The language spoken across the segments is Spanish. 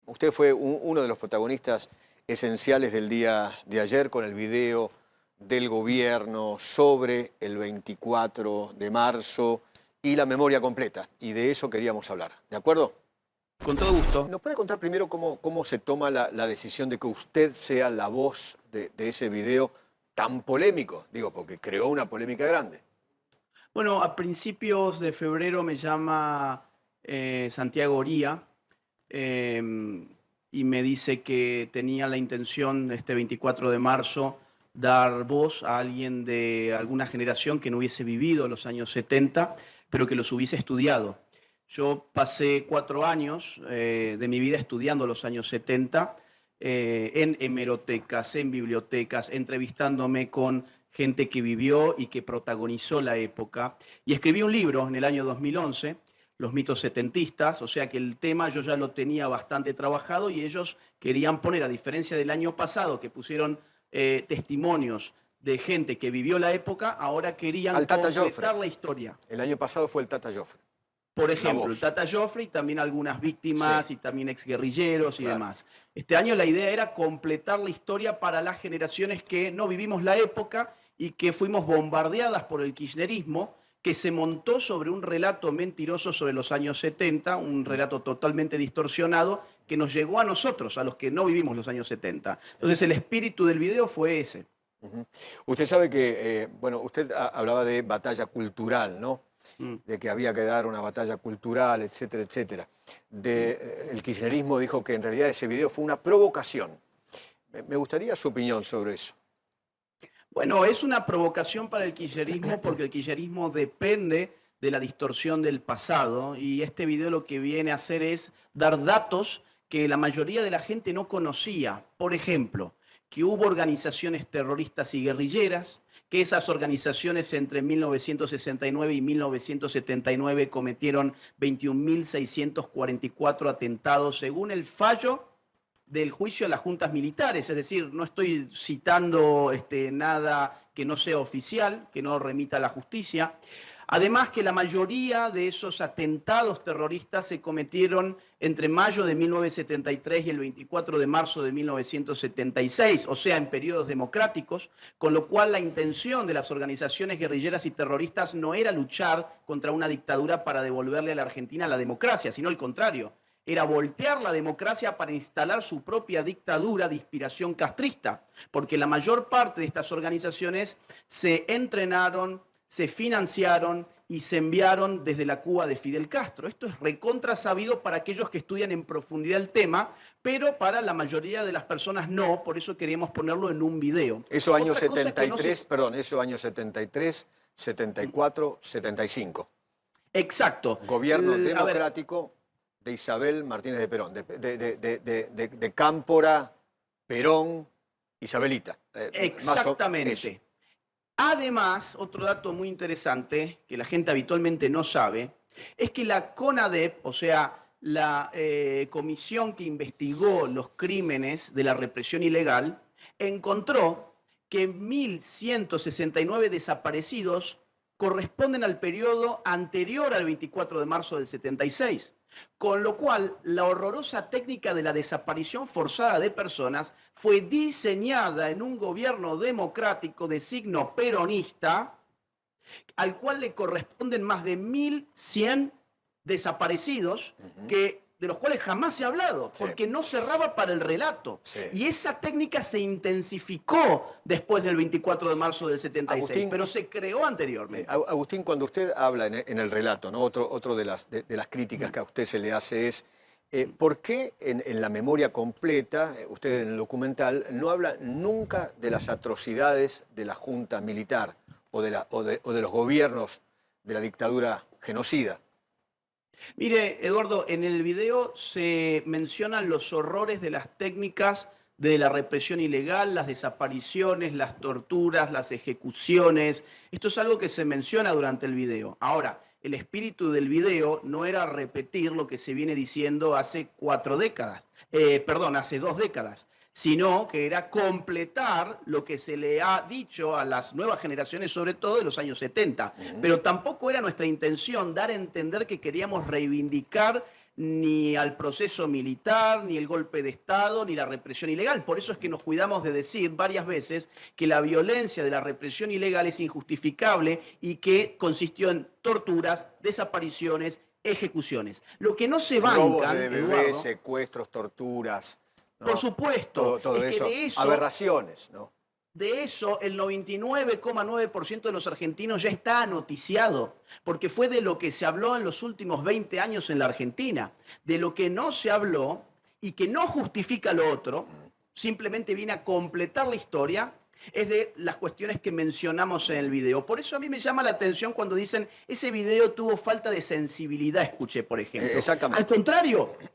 Usted fue uno de los protagonistas esenciales del día de ayer con el video del gobierno sobre el 24 de marzo y la memoria completa. Y de eso queríamos hablar, ¿de acuerdo? Con todo gusto. ¿Nos puede contar primero cómo se toma la decisión de que usted sea la voz de ese video tan polémico? Digo, porque creó una polémica grande. Bueno, a principios de febrero me llama Santiago Oría y me dice que tenía la intención este 24 de marzo dar voz a alguien de alguna generación que no hubiese vivido los años 70, pero que los hubiese estudiado. Yo pasé 4 años de mi vida estudiando los años 70 en hemerotecas, en bibliotecas, entrevistándome con gente que vivió y que protagonizó la época. Y escribí un libro en el año 2011, Los mitos setentistas, o sea que el tema yo ya lo tenía bastante trabajado y ellos querían poner, a diferencia del año pasado que pusieron testimonios de gente que vivió la época, ahora querían completar la historia. El año pasado fue el Tata Joffre. Por ejemplo, el Tata Joffre y también algunas víctimas, sí, y también exguerrilleros y demás. Este año la idea era completar la historia para las generaciones que no vivimos la época y que fuimos bombardeadas por el kirchnerismo, que se montó sobre un relato mentiroso sobre los años 70, un relato totalmente distorsionado que nos llegó a nosotros, a los que no vivimos los años 70. Entonces el espíritu del video fue ese. Usted sabe que, bueno, usted hablaba de batalla cultural, ¿no? De que había que dar una batalla cultural, etcétera, etcétera. El kirchnerismo dijo que en realidad ese video fue una provocación. Me gustaría su opinión sobre eso. Bueno, es una provocación para el kirchnerismo porque el kirchnerismo depende de la distorsión del pasado y este video lo que viene a hacer es dar datos que la mayoría de la gente no conocía. Por ejemplo, que hubo organizaciones terroristas y guerrilleras, que esas organizaciones entre 1969 y 1979 cometieron 21.644 atentados según el fallo del juicio a las juntas militares, es decir, no estoy citando nada que no sea oficial, que no remita a la justicia. Además que la mayoría de esos atentados terroristas se cometieron entre mayo de 1973 y el 24 de marzo de 1976, o sea, en periodos democráticos, con lo cual la intención de las organizaciones guerrilleras y terroristas no era luchar contra una dictadura para devolverle a la Argentina la democracia, sino al contrario. Era voltear la democracia para instalar su propia dictadura de inspiración castrista, porque la mayor parte de estas organizaciones se entrenaron, se financiaron y se enviaron desde la Cuba de Fidel Castro. Esto es recontra sabido para aquellos que estudian en profundidad el tema, pero para la mayoría de las personas no, por eso queríamos ponerlo en un video. Eso años 73, perdón, eso años 73, 74, 75. Exacto. Gobierno democrático de Isabel Martínez de Perón, de Cámpora, Perón, Isabelita. Exactamente. Además, otro dato muy interesante que la gente habitualmente no sabe, es que la CONADEP, o sea, la comisión que investigó los crímenes de la represión ilegal, encontró que 1.169 desaparecidos corresponden al periodo anterior al 24 de marzo del 76. Con lo cual, la horrorosa técnica de la desaparición forzada de personas fue diseñada en un gobierno democrático de signo peronista, al cual le corresponden más de 1.100 desaparecidos de los cuales jamás se ha hablado, porque no cerraba para el relato. Y esa técnica se intensificó después del 24 de marzo del 76, Agustín, pero se creó anteriormente. Agustín, cuando usted habla en el relato, ¿no? Otro de las críticas que a usted se le hace es, ¿por qué en la memoria completa, usted en el documental, no habla nunca de las atrocidades de la junta militar o de los gobiernos de la dictadura genocida? Mire, Eduardo, en el video se mencionan los horrores de las técnicas de la represión ilegal, las desapariciones, las torturas, las ejecuciones. Esto es algo que se menciona durante el video. Ahora, el espíritu del video no era repetir lo que se viene diciendo hace 4 décadas, hace 2 décadas, sino que era completar lo que se le ha dicho a las nuevas generaciones, sobre todo de los años 70. Pero tampoco era nuestra intención dar a entender que queríamos reivindicar ni al proceso militar, ni el golpe de Estado, ni la represión ilegal. Por eso es que nos cuidamos de decir varias veces que la violencia de la represión ilegal es injustificable y que consistió en torturas, desapariciones, ejecuciones. Lo que no se bancan, robos de bebés, Eduardo, secuestros, torturas, ¿no? por supuesto, Todo es eso, que de eso, aberraciones, ¿no? de eso, el 99,9% de los argentinos ya está noticiado, porque fue de lo que se habló en los últimos 20 años en la Argentina. De lo que no se habló y que no justifica lo otro, simplemente viene a completar la historia, es de las cuestiones que mencionamos en el video. Por eso a mí me llama la atención cuando dicen, ese video tuvo falta de sensibilidad, escuché, por ejemplo. Exactamente.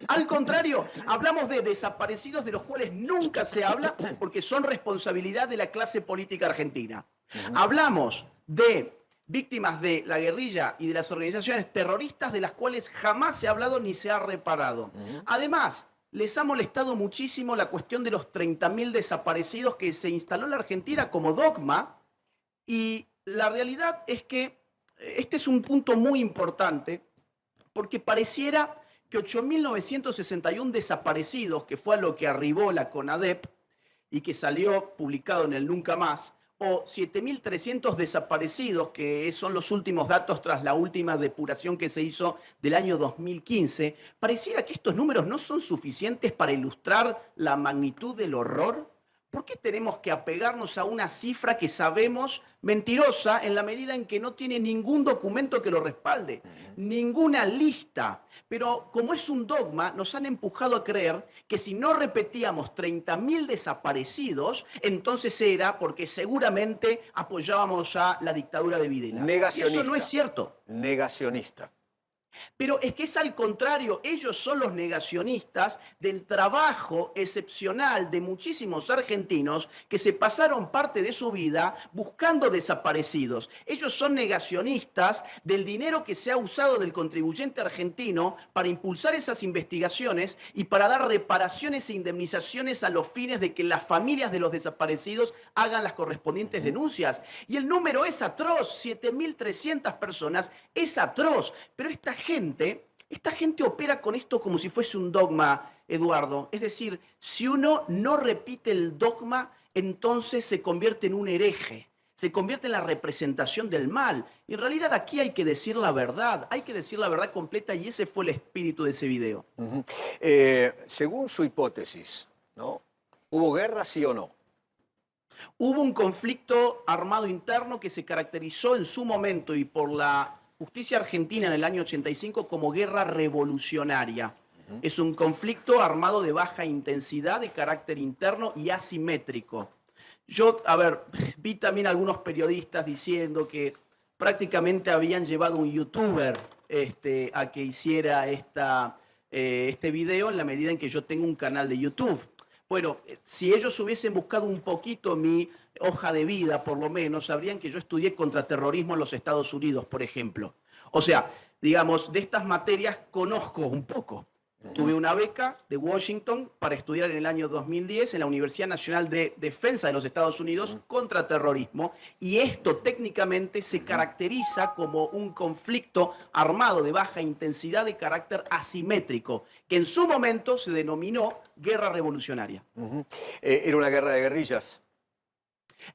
Al contrario, hablamos de desaparecidos de los cuales nunca se habla porque son responsabilidad de la clase política argentina. Hablamos de víctimas de la guerrilla y de las organizaciones terroristas de las cuales jamás se ha hablado ni se ha reparado. Además, les ha molestado muchísimo la cuestión de los 30.000 desaparecidos que se instaló en la Argentina como dogma, y la realidad es que este es un punto muy importante porque pareciera que 8.961 desaparecidos, que fue a lo que arribó la CONADEP y que salió publicado en el Nunca Más, o 7.300 desaparecidos, que son los últimos datos tras la última depuración que se hizo del año 2015, pareciera que estos números no son suficientes para ilustrar la magnitud del horror. ¿Por qué tenemos que apegarnos a una cifra que sabemos mentirosa en la medida en que no tiene ningún documento que lo respalde, ninguna lista? Pero como es un dogma, nos han empujado a creer que si no repetíamos 30.000 desaparecidos, entonces era porque seguramente apoyábamos a la dictadura de Videla. Negacionista. Y eso no es cierto. Negacionista. Pero es que es al contrario, ellos son los negacionistas del trabajo excepcional de muchísimos argentinos que se pasaron parte de su vida buscando desaparecidos. Ellos son negacionistas del dinero que se ha usado del contribuyente argentino para impulsar esas investigaciones y para dar reparaciones e indemnizaciones a los fines de que las familias de los desaparecidos hagan las correspondientes denuncias. Y el número es atroz, 7.300 personas, es atroz, pero esta gente opera con esto como si fuese un dogma, Eduardo. Es decir, si uno no repite el dogma, entonces se convierte en un hereje, se convierte en la representación del mal. Y en realidad aquí hay que decir la verdad completa, y ese fue el espíritu de ese video. Según su hipótesis, ¿no? ¿Hubo guerra, sí o no? Hubo un conflicto armado interno que se caracterizó en su momento y por la justicia argentina en el año 85 como guerra revolucionaria. Es un conflicto armado de baja intensidad, de carácter interno y asimétrico. Yo, vi también algunos periodistas diciendo que prácticamente habían llevado un youtuber a que hiciera este video en la medida en que yo tengo un canal de YouTube. Bueno, si ellos hubiesen buscado un poquito mi hoja de vida, por lo menos, sabrían que yo estudié contraterrorismo en los Estados Unidos, por ejemplo. O sea, digamos, de estas materias conozco un poco. Tuve una beca de Washington para estudiar en el año 2010 en la Universidad Nacional de Defensa de los Estados Unidos contraterrorismo, y esto técnicamente se caracteriza como un conflicto armado de baja intensidad de carácter asimétrico, que en su momento se denominó guerra revolucionaria. ¿Era una guerra de guerrillas?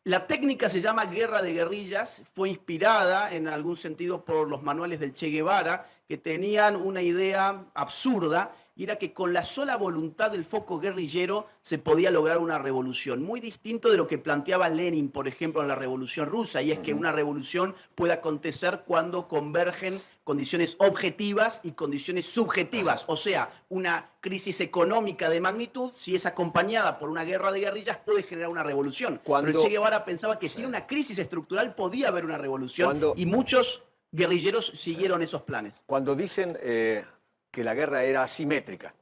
La técnica se llama guerra de guerrillas, fue inspirada en algún sentido por los manuales del Che Guevara, que tenían una idea absurda, y era que con la sola voluntad del foco guerrillero se podía lograr una revolución. Muy distinto de lo que planteaba Lenin, por ejemplo, en la Revolución Rusa, y es que una revolución puede acontecer cuando convergen condiciones objetivas y condiciones subjetivas. O sea, una crisis económica de magnitud, si es acompañada por una guerra de guerrillas, puede generar una revolución. Pero el Che Guevara pensaba que si era una crisis estructural podía haber una revolución, y muchos guerrilleros siguieron esos planes. Cuando dicen que la guerra era asimétrica,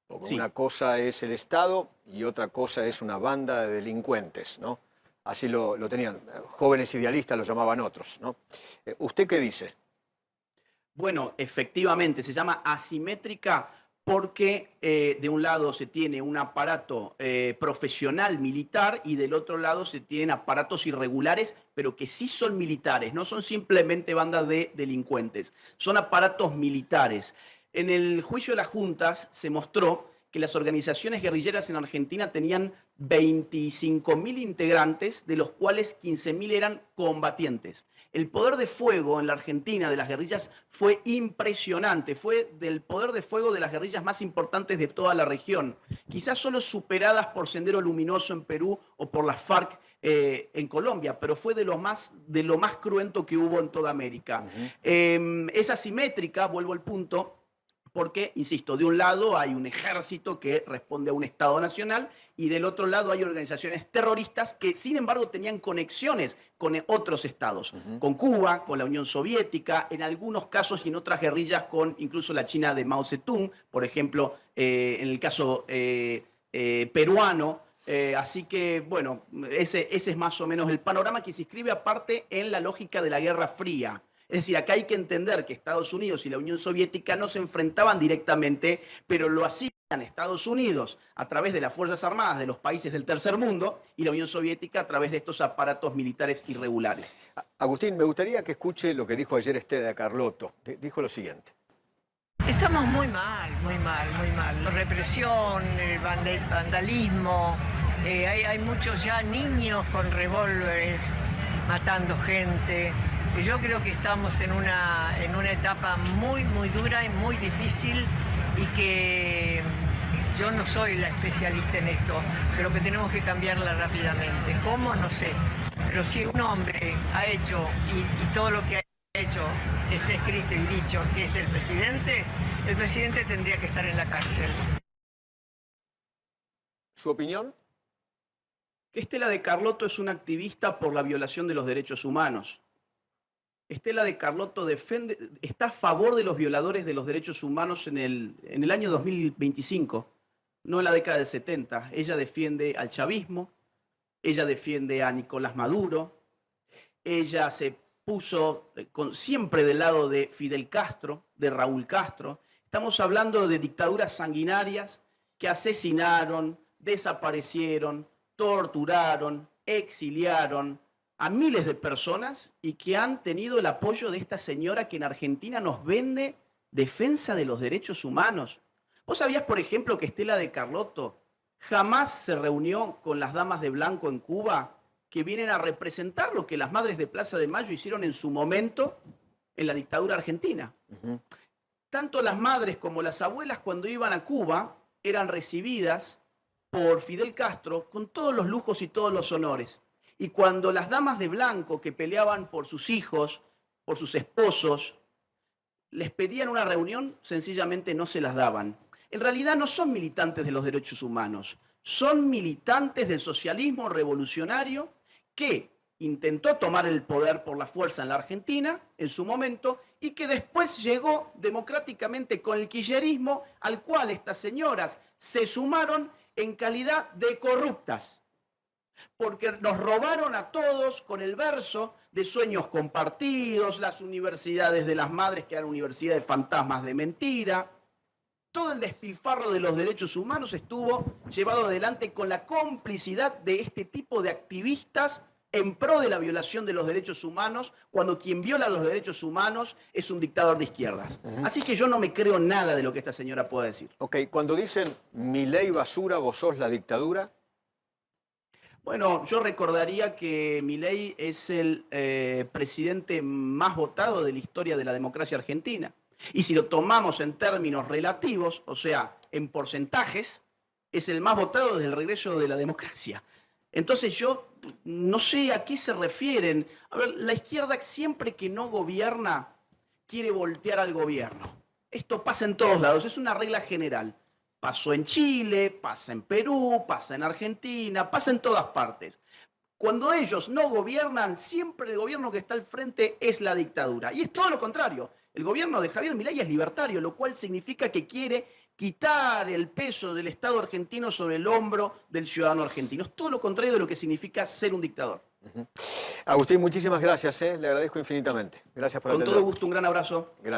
porque una cosa es el Estado y otra cosa es una banda de delincuentes, ¿no? Así lo tenían, jóvenes idealistas lo llamaban otros, ¿no? ¿Usted qué dice? Bueno, efectivamente, se llama asimétrica porque de un lado se tiene un aparato profesional militar y del otro lado se tienen aparatos irregulares, pero que sí son militares, no son simplemente bandas de delincuentes, son aparatos militares. En el juicio de las juntas se mostró que las organizaciones guerrilleras en Argentina tenían 25.000 integrantes, de los cuales 15.000 eran combatientes. El poder de fuego en la Argentina de las guerrillas fue impresionante, fue del poder de fuego de las guerrillas más importantes de toda la región, quizás solo superadas por Sendero Luminoso en Perú o por las FARC en Colombia, pero fue de lo más cruento que hubo en toda América. Es asimétrica, vuelvo al punto, porque, insisto, de un lado hay un ejército que responde a un Estado nacional y del otro lado hay organizaciones terroristas que, sin embargo, tenían conexiones con otros estados, con Cuba, con la Unión Soviética, en algunos casos y en otras guerrillas con incluso la China de Mao Zedong, por ejemplo, en el caso peruano. Así que, bueno, ese es más o menos el panorama que se inscribe aparte en la lógica de la Guerra Fría. Es decir, acá hay que entender que Estados Unidos y la Unión Soviética no se enfrentaban directamente, pero lo hacían Estados Unidos a través de las Fuerzas Armadas de los países del tercer mundo y la Unión Soviética a través de estos aparatos militares irregulares. Agustín, me gustaría que escuche lo que dijo ayer Estela Carlotto. Dijo lo siguiente. Estamos muy mal, muy mal, muy mal. La represión, el vandalismo, hay muchos ya niños con revólveres matando gente. Yo creo que estamos en una etapa muy, muy dura y muy difícil y que yo no soy la especialista en esto, pero que tenemos que cambiarla rápidamente. ¿Cómo? No sé. Pero si un hombre ha hecho y todo lo que ha hecho está escrito y dicho que es el presidente tendría que estar en la cárcel. ¿Su opinión? Que Estela de Carlotto es una activista por la violación de los derechos humanos. Estela de Carlotto está a favor de los violadores de los derechos humanos en el año 2025, no en la década del 70. Ella defiende al chavismo, ella defiende a Nicolás Maduro, ella se puso siempre del lado de Fidel Castro, de Raúl Castro. Estamos hablando de dictaduras sanguinarias que asesinaron, desaparecieron, torturaron, exiliaron a miles de personas y que han tenido el apoyo de esta señora que en Argentina nos vende defensa de los derechos humanos. ¿Vos sabías, por ejemplo, que Estela de Carlotto jamás se reunió con las damas de blanco en Cuba, que vienen a representar lo que las madres de Plaza de Mayo hicieron en su momento en la dictadura argentina? Tanto las madres como las abuelas, cuando iban a Cuba, eran recibidas por Fidel Castro con todos los lujos y todos los honores. Y cuando las damas de blanco que peleaban por sus hijos, por sus esposos, les pedían una reunión, sencillamente no se las daban. En realidad no son militantes de los derechos humanos, son militantes del socialismo revolucionario que intentó tomar el poder por la fuerza en la Argentina en su momento y que después llegó democráticamente con el kirchnerismo, al cual estas señoras se sumaron en calidad de corruptas, porque nos robaron a todos con el verso de sueños compartidos, las universidades de las madres que eran universidades fantasmas de mentira. Todo el despilfarro de los derechos humanos estuvo llevado adelante con la complicidad de este tipo de activistas en pro de la violación de los derechos humanos, cuando quien viola los derechos humanos es un dictador de izquierdas. Así que yo no me creo nada de lo que esta señora pueda decir. Ok, cuando dicen Milei basura, vos sos la dictadura. Bueno, yo recordaría que Milei es el presidente más votado de la historia de la democracia argentina. Y si lo tomamos en términos relativos, o sea, en porcentajes, es el más votado desde el regreso de la democracia. Entonces yo no sé a qué se refieren. A ver, la izquierda siempre que no gobierna quiere voltear al gobierno. Esto pasa en todos lados, es una regla general. Pasó en Chile, pasa en Perú, pasa en Argentina, pasa en todas partes. Cuando ellos no gobiernan, siempre el gobierno que está al frente es la dictadura. Y es todo lo contrario. El gobierno de Javier Milei es libertario, lo cual significa que quiere quitar el peso del Estado argentino sobre el hombro del ciudadano argentino. Es todo lo contrario de lo que significa ser un dictador. Agustín, muchísimas gracias, le agradezco infinitamente. Gracias por atenderme. Con todo gusto, un gran abrazo. Gracias.